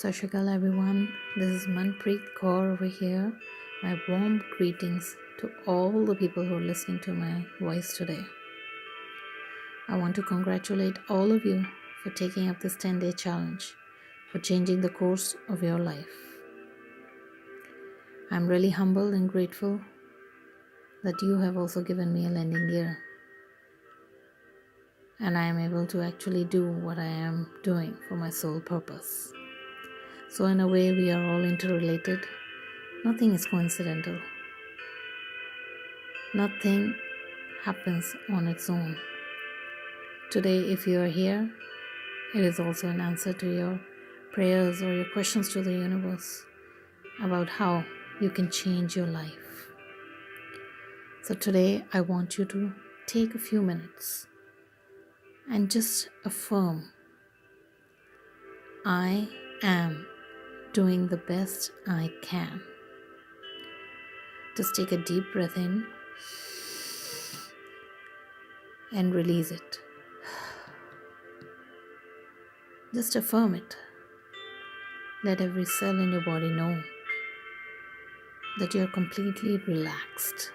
Sat Shri Akal everyone, this is Manpreet Kaur over here. My warm greetings to all the people who are listening to my voice today. I want to congratulate all of you for taking up this 10-day challenge, for changing the course of your life. I'm really humbled and grateful that you have also given me a lending ear, and I am able to actually do what I am doing for my sole purpose. So in a way, we are all interrelated. Nothing is coincidental. Nothing happens on its own. Today, if you are here, it is also an answer to your prayers or your questions to the universe about how you can change your life. So today, I want you to take a few minutes and just affirm, I am doing the best I can. Just take a deep breath in and release it. Just affirm it. Let every cell in your body know that you're completely relaxed.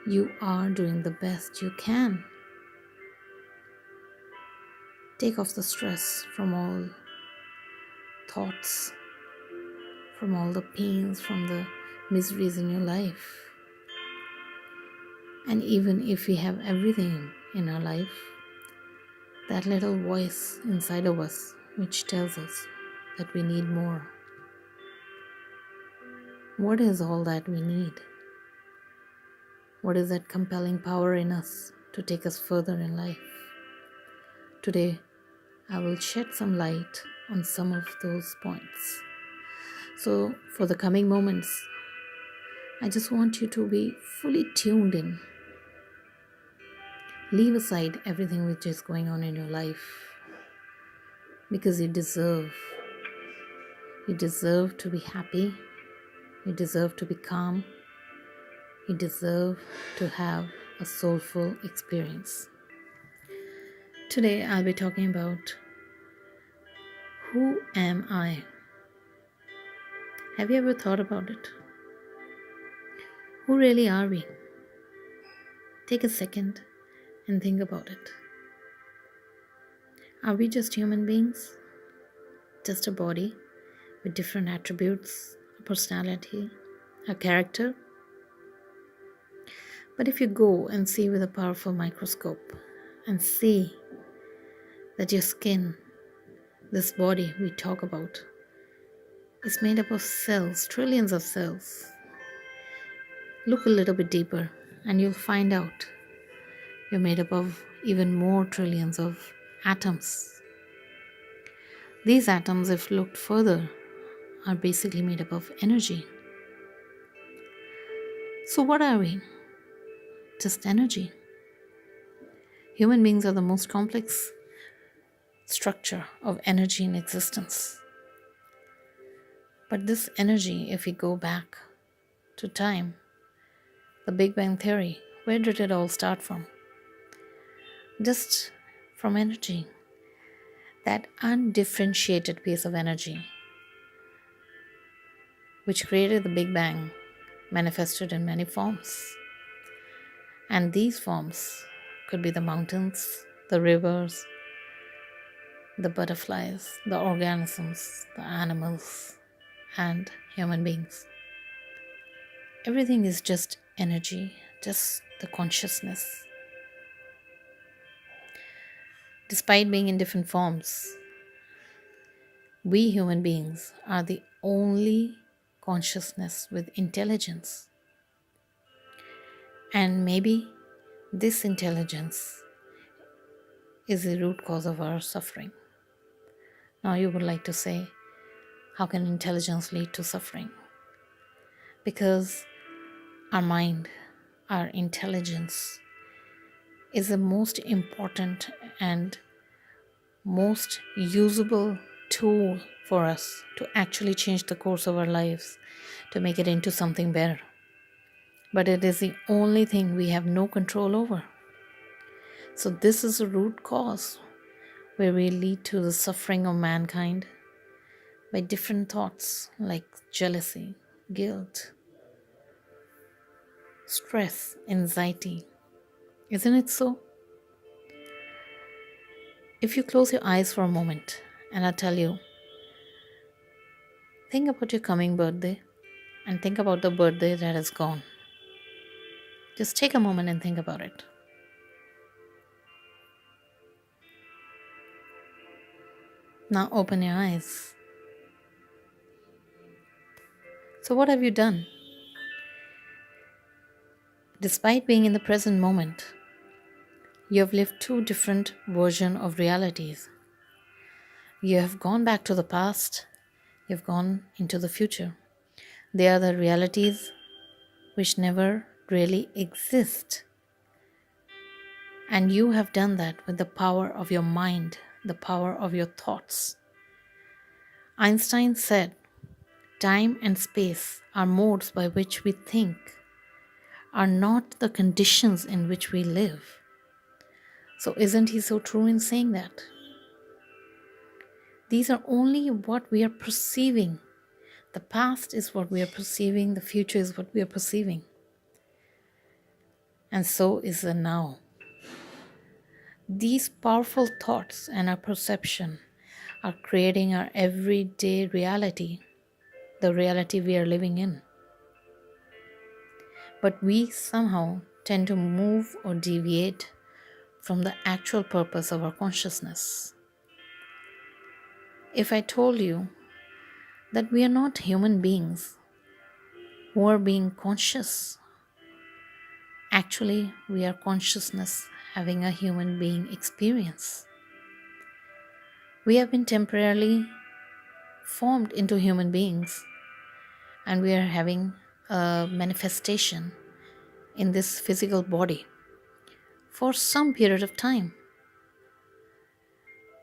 You are doing the best you can. Take off the stress from all thoughts, from all the pains, from the miseries in your life. And even if we have everything in our life, that little voice inside of us which tells us that we need more. What is all that we need? What is that compelling power in us to take us further in life? Today, I will shed some light on some of those points. So, for the coming moments, I just want you to be fully tuned in. Leave aside everything which is going on in your life, because you deserve. You deserve to be happy. You deserve to be calm. You deserve to have a soulful experience. Today, I'll be talking about who am I? Have you ever thought about it? Who really are we? Take a second and think about it. Are we just human beings? Just a body with different attributes, a personality, a character? But if you go and see with a powerful microscope and see that your skin, this body we talk about, is made up of cells, trillions of cells. Look a little bit deeper and you'll find out you're made up of even more trillions of atoms. These atoms, if looked further, are basically made up of energy. So what are we? Just energy. Human beings are the most complex structure of energy in existence. But this energy, if we go back to time, the Big Bang Theory, where did it all start from? Just from energy. That undifferentiated piece of energy which created the Big Bang manifested in many forms. And these forms could be the mountains, the rivers, the butterflies, the organisms, the animals, and human beings. Everything is just energy, just the consciousness. Despite being in different forms, we human beings are the only consciousness with intelligence. And maybe this intelligence is the root cause of our suffering. Now you would like to say, how can intelligence lead to suffering? Because our mind, our intelligence, is the most important and most usable tool for us to actually change the course of our lives, to make it into something better. But it is the only thing we have no control over. So this is the root cause where we lead to the suffering of mankind, by different thoughts like jealousy, guilt, stress, anxiety. Isn't it so? If you close your eyes for a moment and I tell you, think about your coming birthday and think about the birthday that is gone. Just take a moment and think about it. Now open your eyes. So, what have you done? Despite being in the present moment, you have lived two different versions of realities. You have gone back to the past, you've gone into the future. They are the realities which never really exist. And you have done that with the power of your mind, the power of your thoughts. Einstein said, time and space are modes by which we think, are not the conditions in which we live. So, isn't he so true in saying that? These are only what we are perceiving. The past is what we are perceiving, the future is what we are perceiving. And so is the now. These powerful thoughts and our perception are creating our everyday reality, the reality we are living in. But we somehow tend to move or deviate from the actual purpose of our consciousness. If I told you that we are not human beings who are being conscious, actually we are consciousness having a human being experience. We have been temporarily formed into human beings and we are having a manifestation in this physical body for some period of time.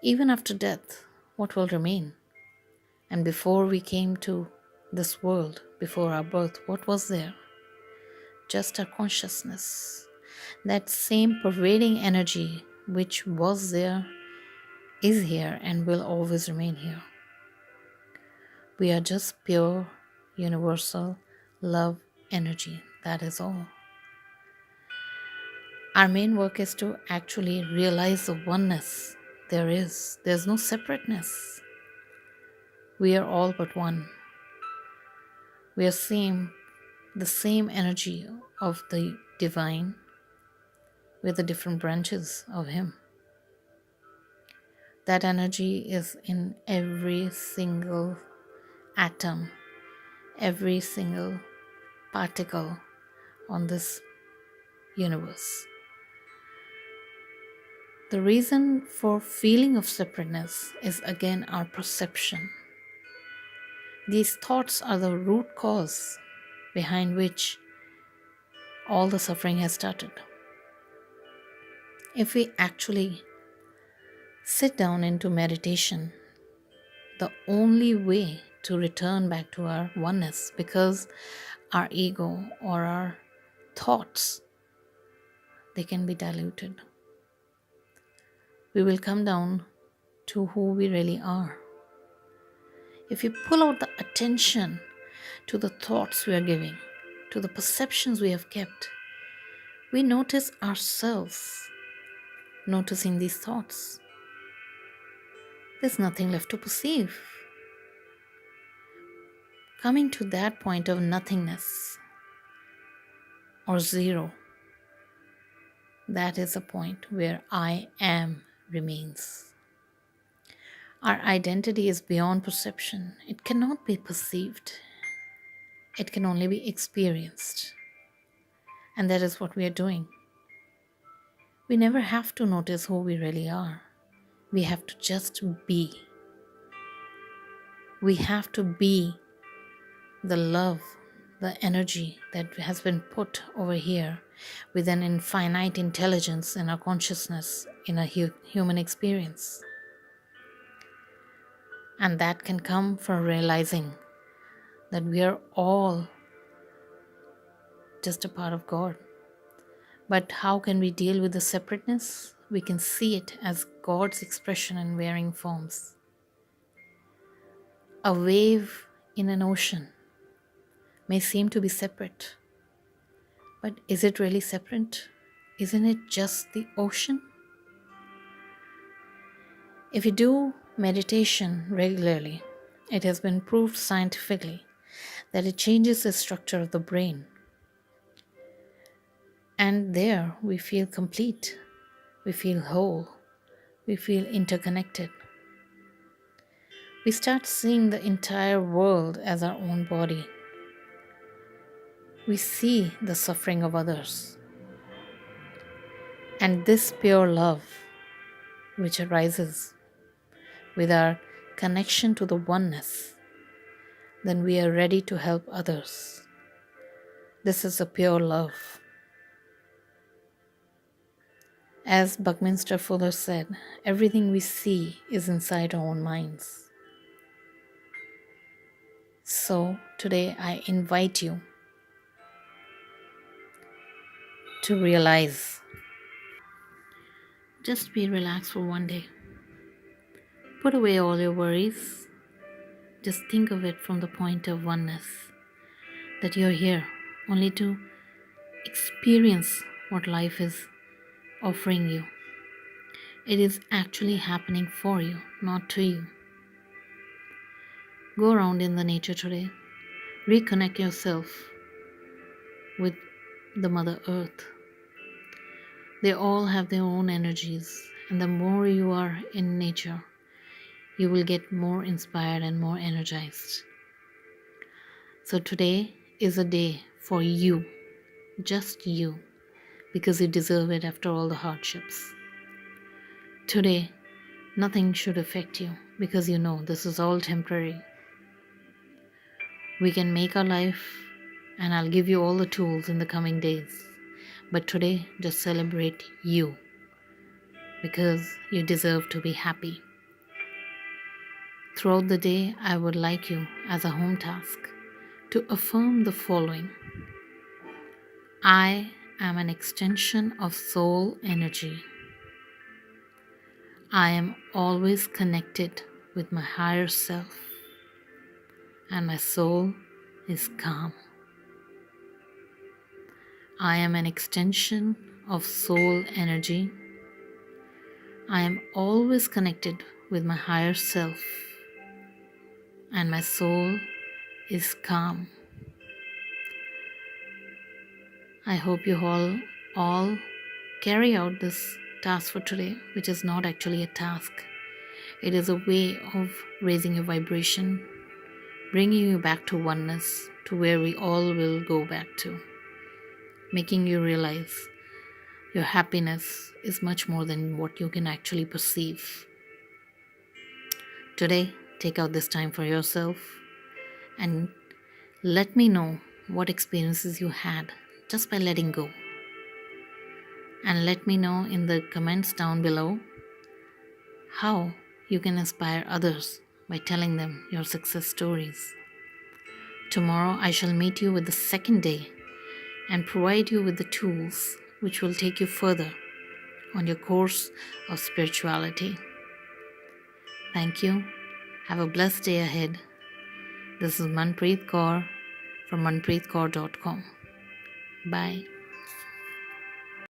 Even after death, what will remain? And before we came to this world, before our birth, what was there? Just our consciousness. That same pervading energy which was there, is here, and will always remain here. We are just pure, universal love energy. That is all. Our main work is to actually realize the oneness there is. There's no separateness. We are all but one. We are the same energy of the divine with the different branches of Him. That energy is in every single atom, every single particle on this universe. The reason for feeling of separateness is again our perception. These thoughts are the root cause behind which all the suffering has started. If we actually sit down into meditation, the only way to return back to our oneness, because our ego or our thoughts, they can be diluted. We will come down to who we really are. If you pull out the attention to the thoughts we are giving, to the perceptions we have kept, we notice ourselves noticing these thoughts. There's nothing left to perceive. Coming to that point of nothingness or zero, that is a point where I am remains. Our identity is beyond perception. It cannot be perceived. It can only be experienced. And that is what we are doing. We never have to notice who we really are. We have to just be. We have to be the love, the energy that has been put over here with an infinite intelligence in our consciousness, in a human experience. And that can come from realizing that we are all just a part of God. But how can we deal with the separateness? We can see it as God's expression in varying forms. A wave in an ocean may seem to be separate, but is it really separate? Isn't it just the ocean? If you do meditation regularly, it has been proved scientifically that it changes the structure of the brain. And there we feel complete, we feel whole, we feel interconnected. We start seeing the entire world as our own body. We see the suffering of others. And this pure love, which arises with our connection to the oneness, then we are ready to help others. This is a pure love. As Buckminster Fuller said, everything we see is inside our own minds. So today I invite you to realize, just be relaxed for one day. Put away all your worries. Just think of it from the point of oneness, that you're here only to experience what life is offering you. It is actually happening for you, not to you. Go around in the nature today. Reconnect yourself with the Mother Earth. They all have their own energies, and the more you are in nature, you will get more inspired and more energized. So today is a day for you, just you, because you deserve it after all the hardships. Today, nothing should affect you because you know this is all temporary. We can make our life, and I'll give you all the tools in the coming days. But today, just celebrate you because you deserve to be happy. Throughout the day, I would like you, as a home task, to affirm the following: I am an extension of soul energy. I am always connected with my higher self, and my soul is calm. I am an extension of soul energy. I am always connected with my higher self, and my soul is calm. I hope you all carry out this task for today, which is not actually a task. It is a way of raising your vibration, bringing you back to oneness, to where we all will go back to, making you realize your happiness is much more than what you can actually perceive. Today, take out this time for yourself and let me know what experiences you had just by letting go. And let me know in the comments down below how you can inspire others by telling them your success stories. Tomorrow I shall meet you with the second day and provide you with the tools which will take you further on your course of spirituality. Thank you. Have a blessed day ahead. This is Manpreet Kaur from manpreetkaur.com. Bye.